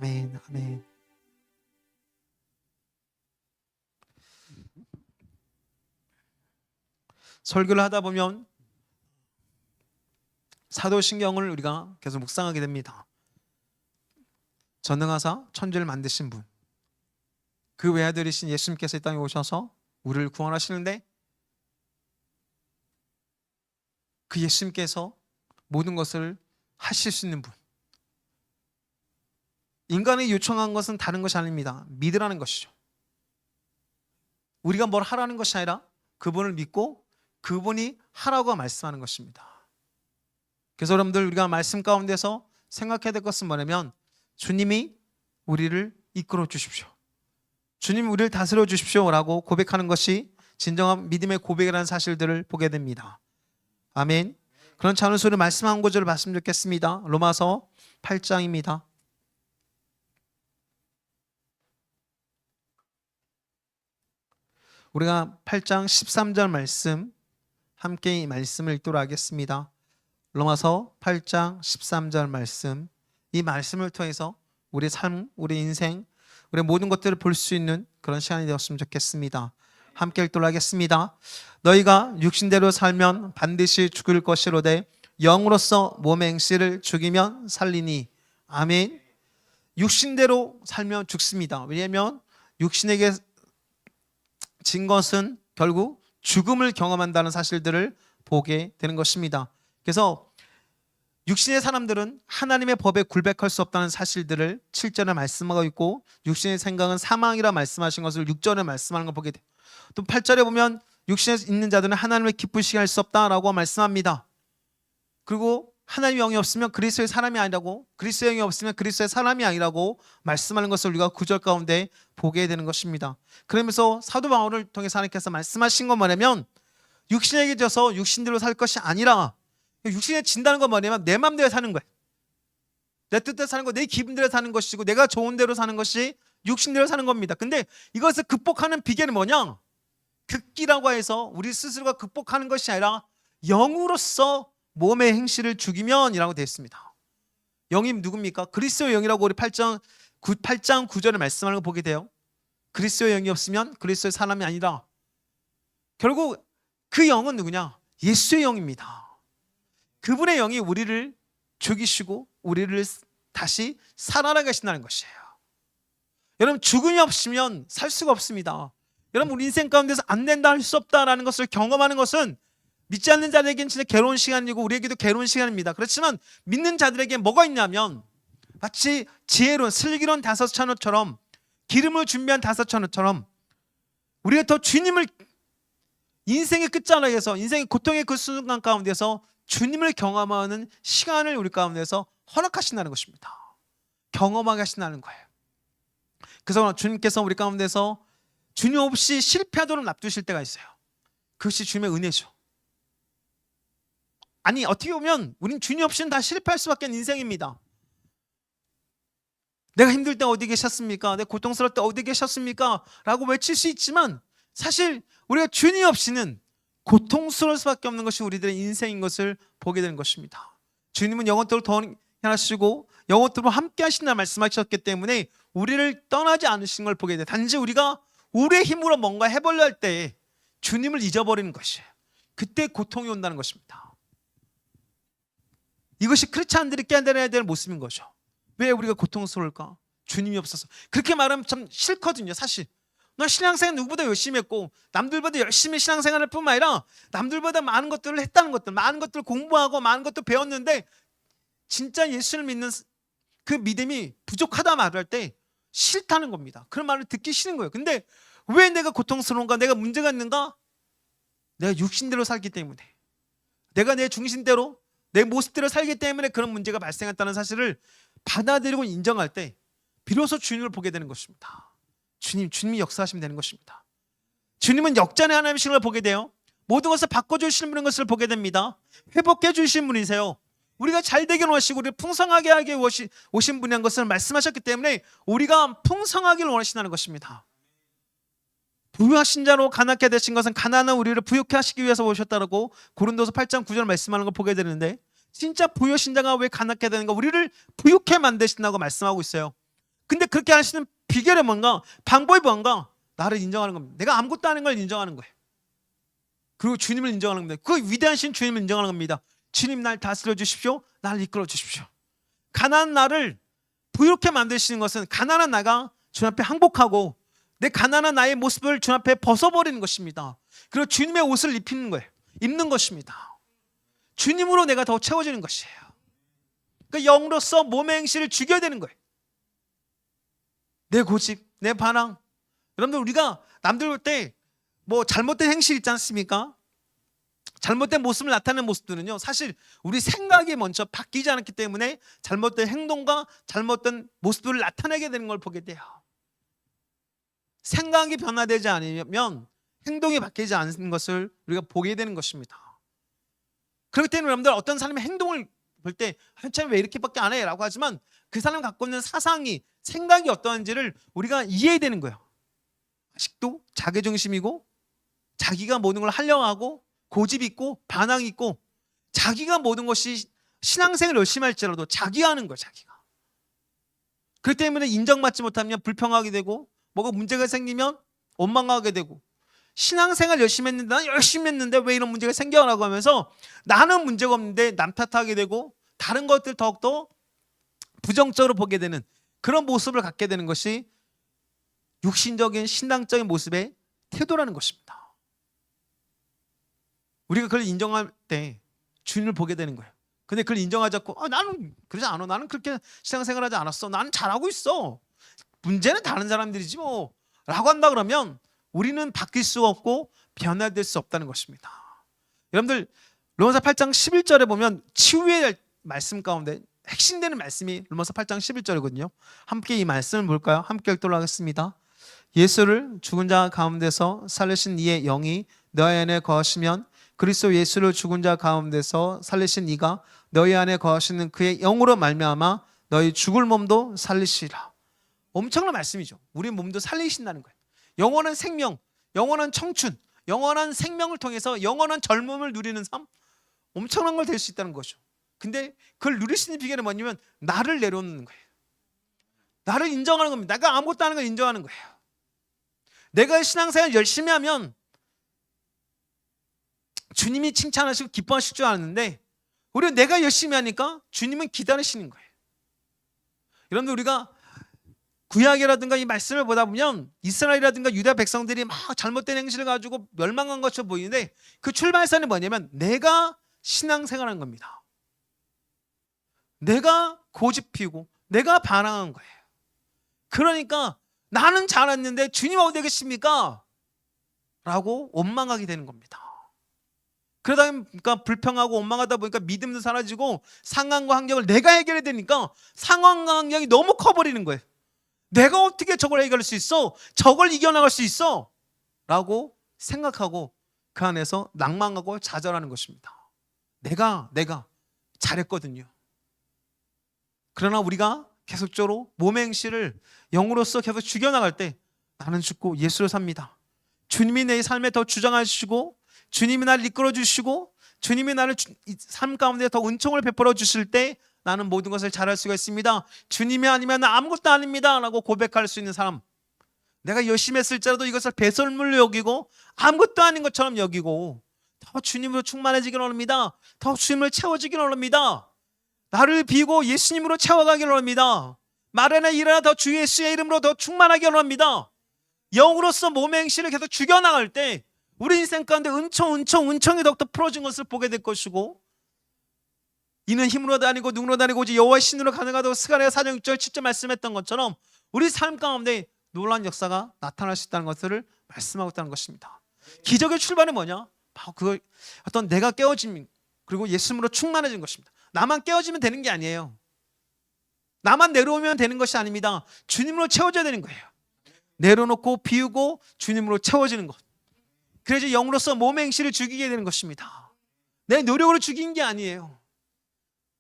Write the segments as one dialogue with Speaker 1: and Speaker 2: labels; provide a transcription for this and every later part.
Speaker 1: 아멘, 아멘. 설교를 하다 보면 사도신경을 우리가 계속 묵상하게 됩니다. 전능하사 천지를 만드신 분, 그 외아들이신 예수님께서 이 땅에 오셔서 우리를 구원하시는데 그 예수님께서 모든 것을 하실 수 있는 분, 인간이 요청한 것은 다른 것이 아닙니다. 믿으라는 것이죠. 우리가 뭘 하라는 것이 아니라 그분을 믿고 그분이 하라고 말씀하는 것입니다. 그래서 여러분들, 우리가 말씀 가운데서 생각해야 될 것은 뭐냐면, 주님이 우리를 이끌어 주십시오, 주님이 우리를 다스려 주십시오 라고 고백하는 것이 진정한 믿음의 고백이라는 사실들을 보게 됩니다. 아멘. 그런 찬양 소리 말씀 한 구절을 봤으면 좋겠습니다. 로마서 8장입니다. 우리가 8장 13절 말씀 함께 이 말씀을 읽도록 하겠습니다. 로마서 8장 13절 말씀, 이 말씀을 통해서 우리 삶, 우리 인생, 우리 모든 것들을 볼 수 있는 그런 시간이 되었으면 좋겠습니다. 함께 읽도록 하겠습니다. 너희가 육신대로 살면 반드시 죽을 것이로되 영으로서 몸의 행실을 죽이면 살리니. 아멘. 육신대로 살면 죽습니다. 왜냐하면 육신에게 진 것은 결국 죽음을 경험한다는 사실들을 보게 되는 것입니다. 그래서 육신의 사람들은 하나님의 법에 굴백할 수 없다는 사실들을 7절에 말씀하고 있고, 육신의 생각은 사망이라 말씀하신 것을 6절에 말씀하는 걸 보게 돼요. 또 8절에 보면 육신에 있는 자들은 하나님을 기쁘시게 할 수 없다라고 말씀합니다. 그리고 하나님의 영이 없으면 그리스도의 사람이 아니라고, 그리스도의 영이 없으면 그리스도의 사람이 아니라고 말씀하는 것을 우리가 9절 가운데 보게 되는 것입니다. 그러면서 사도 바울을 통해서 하나님께서 말씀하신 건 뭐냐면, 육신에게 져서 육신대로 살 것이 아니라, 육신에 진다는 건 뭐냐면 내 마음대로 사는 거예요. 내 뜻대로 사는 거, 내 기분대로 사는 것이고, 내가 좋은 대로 사는 것이 육신대로 사는 겁니다. 근데 이것을 극복하는 비결은 뭐냐? 극기라고 해서 우리 스스로가 극복하는 것이 아니라 영으로서 몸의 행실을 죽이면 이라고 되어 있습니다. 영이 누굽니까? 그리스도의 영이라고 우리 8장 9절에 말씀하는 거 보게 돼요. 그리스도의 영이 없으면 그리스도의 사람이 아니라, 결국 그 영은 누구냐? 예수의 영입니다. 그분의 영이 우리를 죽이시고 우리를 다시 살아나게 하신다는 것이에요. 여러분, 죽음이 없으면 살 수가 없습니다. 여러분, 우리 인생 가운데서 안 된다, 할 수 없다라는 것을 경험하는 것은 믿지 않는 자들에게는 진짜 괴로운 시간이고 우리에게도 괴로운 시간입니다. 그렇지만 믿는 자들에게 뭐가 있냐면, 마치 지혜로운 슬기로운 5처녀처럼, 기름을 준비한 5처녀처럼 우리가 더 주님을, 인생의 끝자락에서, 인생의 고통의 그 순간 가운데서 주님을 경험하는 시간을 우리 가운데서 허락하신다는 것입니다. 경험하게 하신다는 거예요. 그래서 주님께서 우리 가운데서 주님 없이 실패하도록 놔두실 때가 있어요. 그것이 주님의 은혜죠. 아니, 어떻게 보면 우린 주님 없이는 다 실패할 수밖에 없는 인생입니다. 내가 힘들 때 어디 계셨습니까? 내가 고통스러울 때 어디 계셨습니까? 라고 외칠 수 있지만, 사실 우리가 주님 없이는 고통스러울 수밖에 없는 것이 우리들의 인생인 것을 보게 되는 것입니다. 주님은 영원토록 동행하시고 영원토록 함께 하신다 말씀하셨기 때문에 우리를 떠나지 않으신 걸 보게 돼요. 단지 우리가 우리의 힘으로 뭔가 해보려 할 때 주님을 잊어버리는 것이에요. 그때 고통이 온다는 것입니다. 이것이 크리스찬들이 깨달아야 될 모습인 거죠. 왜 우리가 고통스러울까? 주님이 없어서. 그렇게 말하면 참 싫거든요. 사실 너 신앙생활 누구보다 열심히 했고, 남들보다 열심히 신앙생활을 뿐만 아니라 남들보다 많은 것들을 했다는 것들, 많은 것들을 공부하고 많은 것도 배웠는데 진짜 예수를 믿는 그 믿음이 부족하다 말할 때 싫다는 겁니다. 그런 말을 듣기 싫은 거예요. 근데 왜 내가 고통스러운가? 내가 문제가 있는가? 내가 육신대로 살기 때문에, 내가 내 중심대로, 내 모습대로 살기 때문에 그런 문제가 발생했다는 사실을 받아들이고 인정할 때 비로소 주님을 보게 되는 것입니다. 주님이 역사하시면 되는 것입니다. 주님은 역전의 하나님이신 걸 보게 돼요. 모든 것을 바꿔주시는 분인 것을 보게 됩니다. 회복해 주신 분이세요. 우리가 잘 되길 원하시고 우리를 풍성하게 하게 오신 분이라는 것을 말씀하셨기 때문에 우리가 풍성하기를 원하신다는 것입니다. 부유하신 자로 가난케 되신 것은 가난한 우리를 부유케 하시기 위해서 오셨다고 고린도서 8장 9절 말씀하는 걸 보게 되는데, 진짜 부유하신 자가 왜 가난케 되는가? 우리를 부유케 만드신다고 말씀하고 있어요. 근데 그렇게 할 수 있는 비결이 뭔가? 방법이 뭔가? 나를 인정하는 겁니다. 내가 아무것도 아닌 걸 인정하는 거예요. 그리고 주님을 인정하는 겁니다. 그 위대하신 주님을 인정하는 겁니다. 주님 날 다스려 주십시오. 나를 이끌어 주십시오. 가난한 나를 부유롭게 만드시는 것은 가난한 나가 주님 앞에 항복하고 내 가난한 나의 모습을 주님 앞에 벗어버리는 것입니다. 그리고 주님의 옷을 입히는 거예요. 입는 것입니다. 주님으로 내가 더 채워지는 것이에요. 그러니까 영으로서 몸의 행실을 죽여야 되는 거예요. 내 고집, 내 반항. 여러분들 우리가 남들 볼 때 뭐 잘못된 행실 있지 않습니까? 잘못된 모습을 나타내는 모습들은요, 사실 우리 생각이 먼저 바뀌지 않았기 때문에 잘못된 행동과 잘못된 모습들을 나타내게 되는 걸 보게 돼요. 생각이 변화되지 않으면 행동이 바뀌지 않는 것을 우리가 보게 되는 것입니다. 그렇기 때문에 여러분들 어떤 사람의 행동을 볼 때 참 왜 이렇게밖에 안 해? 라고 하지만 그 사람이 갖고 있는 사상이, 생각이 어떠한지를 우리가 이해해야 되는 거예요. 아직도 자기중심이고 자기가 모든 걸 하려고 하고 고집 있고 반항 있고 자기가 모든 것이 신앙생활을 열심히 할지라도 자기가 하는 거예요. 자기가. 그렇기 때문에 인정받지 못하면 불평하게 되고 뭐가 문제가 생기면 원망하게 되고 신앙생활 열심히 했는데 난 열심히 했는데 왜 이런 문제가 생겨라고 하면서 나는 문제가 없는데 남 탓하게 되고 다른 것들 더욱더 부정적으로 보게 되는 그런 모습을 갖게 되는 것이 육신적인 신앙적인 모습의 태도라는 것입니다. 우리가 그걸 인정할 때 주님을 보게 되는 거예요. 근데 그걸 인정하지 않고 나는 그러지 않아. 나는 그렇게 신앙생활하지 않았어. 나는 잘하고 있어. 문제는 다른 사람들이지 뭐 라고 한다 그러면 우리는 바뀔 수가 없고 변화될 수 없다는 것입니다. 여러분들 로마서 8장 11절에 보면 치유의 말씀 가운데 핵심되는 말씀이 로마서 8장 11절이거든요. 함께 이 말씀을 볼까요? 함께 읽도록 하겠습니다. 예수를 죽은 자 가운데서 살리신 이의 영이 너희 안에 거하시면 그리스도 예수를 죽은 자 가운데서 살리신 이가 너희 안에 거하시는 그의 영으로 말미암아 너희 죽을 몸도 살리시라. 엄청난 말씀이죠. 우리 몸도 살리신다는 거예요. 영원한 생명, 영원한 청춘, 영원한 생명을 통해서 영원한 젊음을 누리는 삶, 엄청난 걸 될 수 있다는 거죠. 근데 그걸 누릴 수 있는 비결은 뭐냐면 나를 내려놓는 거예요. 나를 인정하는 겁니다. 내가 아무것도 아닌 걸 인정하는 거예요. 내가 신앙생활 열심히 하면 주님이 칭찬하시고 기뻐하실 줄 아는데 우리가 내가 열심히 하니까 주님은 기다리시는 거예요. 여러분들 우리가 구약이라든가 이 말씀을 보다 보면 이스라엘이라든가 유다 백성들이 막 잘못된 행실을 가지고 멸망한 것처럼 보이는데 그 출발선이 뭐냐면 내가 신앙생활한 겁니다. 내가 고집 피우고 내가 반항한 거예요. 그러니까 나는 잘했는데 주님 어디 계십니까? 라고 원망하게 되는 겁니다. 그러다 보니까 불평하고 원망하다 보니까 믿음도 사라지고 상황과 환경을 내가 해결해야 되니까 상황과 환경이 너무 커버리는 거예요. 내가 어떻게 저걸 해결할 수 있어? 저걸 이겨나갈 수 있어? 라고 생각하고 그 안에서 낭망하고 좌절하는 것입니다. 내가 잘했거든요. 그러나 우리가 계속적으로 몸의 행실을 영으로서 계속 죽여나갈 때 나는 죽고 예수로 삽니다. 주님이 내 삶에 더 주장하시고 주님이 나를 이끌어 주시고 주님이 나를 삶 가운데 더 은총을 베풀어 주실 때 나는 모든 것을 잘할 수가 있습니다. 주님이 아니면 아무것도 아닙니다 라고 고백할 수 있는 사람, 내가 열심히 했을지라도 이것을 배설물로 여기고 아무것도 아닌 것처럼 여기고 더 주님으로 충만해지기를 원합니다. 더 주님을 채워지기를 원합니다. 나를 비고 예수님으로 채워가기를 원합니다. 말하나 일하나 더 주 예수의 이름으로 더 충만하기를 원합니다. 영으로서 몸의 행실을 계속 죽여나갈 때 우리 인생 가운데 은총이 더욱더 풀어진 것을 보게 될 것이고 이는 힘으로 다니고 능으로 다니고 오직 여호와의 신으로 가능하다고 스가랴 4장 6절 7절 말씀했던 것처럼 우리 삶 가운데 놀라운 역사가 나타날 수 있다는 것을 말씀하고 있다는 것입니다. 기적의 출발은 뭐냐? 바로 그 어떤 내가 깨어짐 그리고 예수님으로 충만해진 것입니다. 나만 깨어지면 되는 게 아니에요. 나만 내려오면 되는 것이 아닙니다. 주님으로 채워져야 되는 거예요. 내려놓고 비우고 주님으로 채워지는 것. 그래서 영으로서 몸의 행실을 죽이게 되는 것입니다. 내 노력으로 죽인 게 아니에요.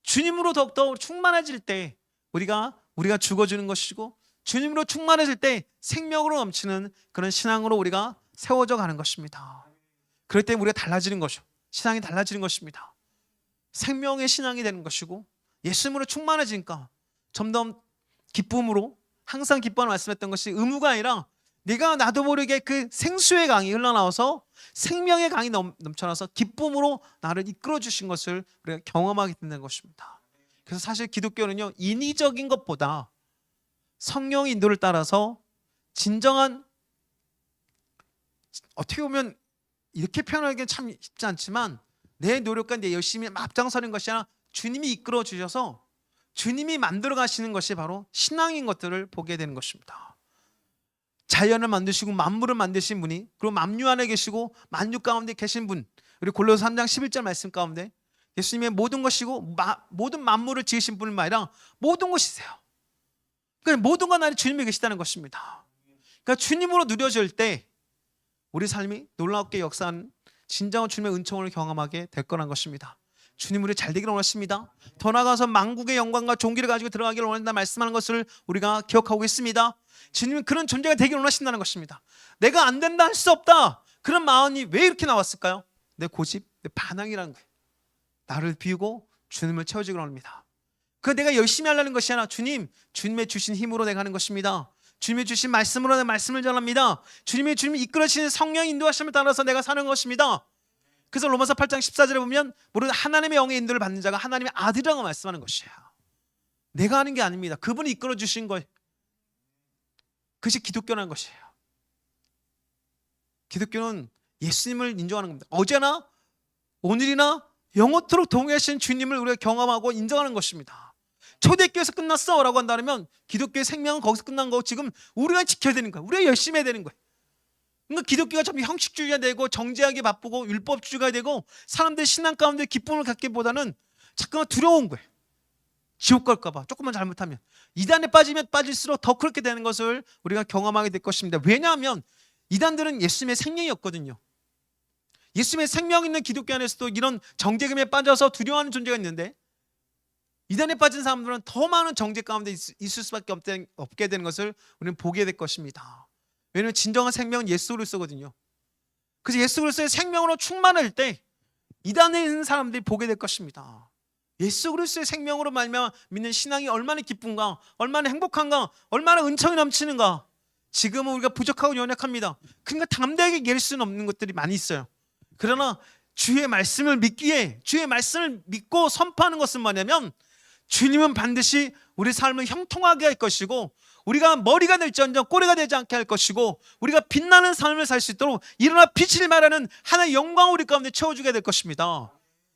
Speaker 1: 주님으로 더욱더 충만해질 때 우리가 죽어주는 것이고 주님으로 충만해질 때 생명으로 넘치는 그런 신앙으로 우리가 세워져 가는 것입니다. 그럴 때 우리가 달라지는 것이죠. 신앙이 달라지는 것입니다. 생명의 신앙이 되는 것이고 예수님으로 충만해지니까 점점 기쁨으로 항상 기뻐하는 말씀했던 것이 의무가 아니라 내가 나도 모르게 그 생수의 강이 흘러나와서 생명의 강이 넘쳐나서 기쁨으로 나를 이끌어 주신 것을 우리가 경험하게 된다는 것입니다. 그래서 사실 기독교는요, 인위적인 것보다 성령의 인도를 따라서 진정한, 어떻게 보면 이렇게 표현하기는 참 쉽지 않지만 내 노력과 내 열심히 앞장서는 것이 아니라 주님이 이끌어 주셔서 주님이 만들어 가시는 것이 바로 신앙인 것들을 보게 되는 것입니다. 자연을 만드시고 만물을 만드신 분이, 그리고 만유 안에 계시고 만유 가운데 계신 분, 그리고 골로새 3장 11절 말씀 가운데 예수님의 모든 것이고 모든 만물을 지으신 분뿐만 아니라 모든 것이세요. 그러니까 모든 것 안에 주님이 계시다는 것입니다. 그러니까 주님으로 누려질 때 우리 삶이 놀랍게 역사하는 진정한 주님의 은총을 경험하게 될 거란 것입니다. 주님 우리 잘 되기를 원하십니다. 더 나아가서 만국의 영광과 존귀를 가지고 들어가기를 원한다 말씀하는 것을 우리가 기억하고 있습니다. 주님은 그런 존재가 되기를 원하신다는 것입니다. 내가 안 된다, 할 수 없다, 그런 마음이 왜 이렇게 나왔을까요? 내 고집, 내 반항이라는 거예요. 나를 비우고 주님을 채워주기를 원합니다. 그 내가 열심히 하려는 것이 아니라 주님의 주신 힘으로 내가 하는 것입니다. 주님이 주신 말씀으로 내 말씀을 전합니다. 주님이 이끌어주시는 성령 인도하심을 따라서 내가 사는 것입니다. 그래서 로마서 8장 14절에 보면 모든 하나님의 영의 인도를 받는 자가 하나님의 아들이라고 말씀하는 것이에요. 내가 하는 게 아닙니다. 그분이 이끌어 주신 거예요. 그것이 기독교라는 것이에요. 기독교는 예수님을 인정하는 겁니다. 어제나 오늘이나 영원토록 동행하신 주님을 우리가 경험하고 인정하는 것입니다. 초대교회에서 끝났어 라고 한다면 기독교의 생명은 거기서 끝난 거고 지금 우리가 지켜야 되는 거예요. 우리가 열심히 해야 되는 거예요. 그러니까 기독교가 좀 형식주의가 되고 정죄하기 바쁘고 율법주의가 되고 사람들의 신앙 가운데 기쁨을 갖기보다는 자꾸만 두려운 거예요. 지옥 갈까 봐, 조금만 잘못하면. 이단에 빠지면 빠질수록 더 그렇게 되는 것을 우리가 경험하게 될 것입니다. 왜냐하면 이단들은 예수님의 생명이었거든요. 예수님의 생명 있는 기독교 안에서도 이런 정죄금에 빠져서 두려워하는 존재가 있는데 이단에 빠진 사람들은 더 많은 정죄 가운데 있을 수밖에 없게 되는 것을 우리는 보게 될 것입니다. 왜냐하면 진정한 생명은 예수 그리스도거든요. 그래서 예수 그리스도의 생명으로 충만할 때 이단에 있는 사람들이 보게 될 것입니다. 예수 그리스도의 생명으로 말미암아 믿는 신앙이 얼마나 기쁜가, 얼마나 행복한가, 얼마나 은총이 넘치는가. 지금은 우리가 부족하고 연약합니다. 그러니까 담대하게 얘기할 수는 없는 것들이 많이 있어요. 그러나 주의 말씀을 믿기에, 주의 말씀을 믿고 선포하는 것은 뭐냐면 주님은 반드시 우리 삶을 형통하게 할 것이고 우리가 머리가 될지언정 꼬리가 되지 않게 할 것이고 우리가 빛나는 삶을 살 수 있도록 일어나 빛을 말하는 하나의 영광을 우리 가운데 채워주게 될 것입니다.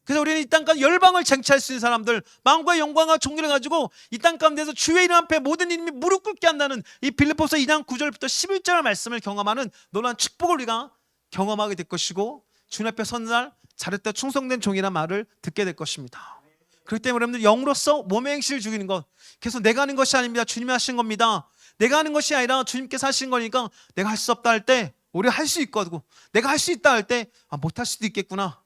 Speaker 1: 그래서 우리는 이 땅 가운데 열방을 쟁취할 수 있는 사람들, 마음과 영광과 존귀를 가지고 이 땅 가운데서 주의 이름 앞에 모든 이름이 무릎 꿇게 한다는 이 빌립보서 2장 9절부터 11절 말씀을 경험하는 놀라운 축복을 우리가 경험하게 될 것이고 주님 앞에 선 날 잘했다 충성된 종이라는 말을 듣게 될 것입니다. 그렇기 때문에 여러분들 영으로서 몸의 행실을 죽이는 것, 계속 내가 하는 것이 아닙니다. 주님이 하신 겁니다. 내가 하는 것이 아니라 주님께서 하신 거니까 내가 할 수 없다 할 때 우리가 할 수 있거든. 내가 할 수 있다 할 때 못할 수도 있겠구나.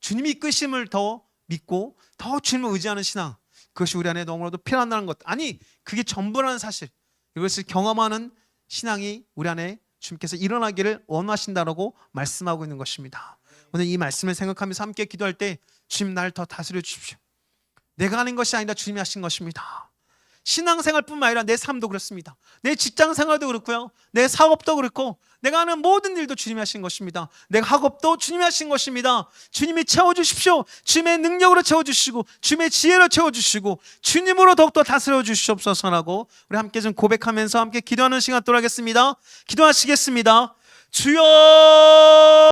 Speaker 1: 주님이 이끄심을 더 믿고 더 주님을 의지하는 신앙, 그것이 우리 안에 너무나도 필요하다는 것, 아니 그게 전부라는 사실, 이것을 경험하는 신앙이 우리 안에 주님께서 일어나기를 원하신다라고 말씀하고 있는 것입니다. 오늘 이 말씀을 생각하면서 함께 기도할 때 주님 날 더 다스려 주십시오. 내가 하는 것이 아니라 주님이 하신 것입니다. 신앙생활뿐만 아니라 내 삶도 그렇습니다. 내 직장생활도 그렇고요, 내 사업도 그렇고 내가 하는 모든 일도 주님이 하신 것입니다. 내 학업도 주님이 하신 것입니다. 주님이 채워주십시오. 주님의 능력으로 채워주시고 주님의 지혜로 채워주시고 주님으로 더욱더 다스려 주시옵소서라고 우리 함께 좀 고백하면서 함께 기도하는 시간 갖도록 하겠습니다. 기도하시겠습니다. 주여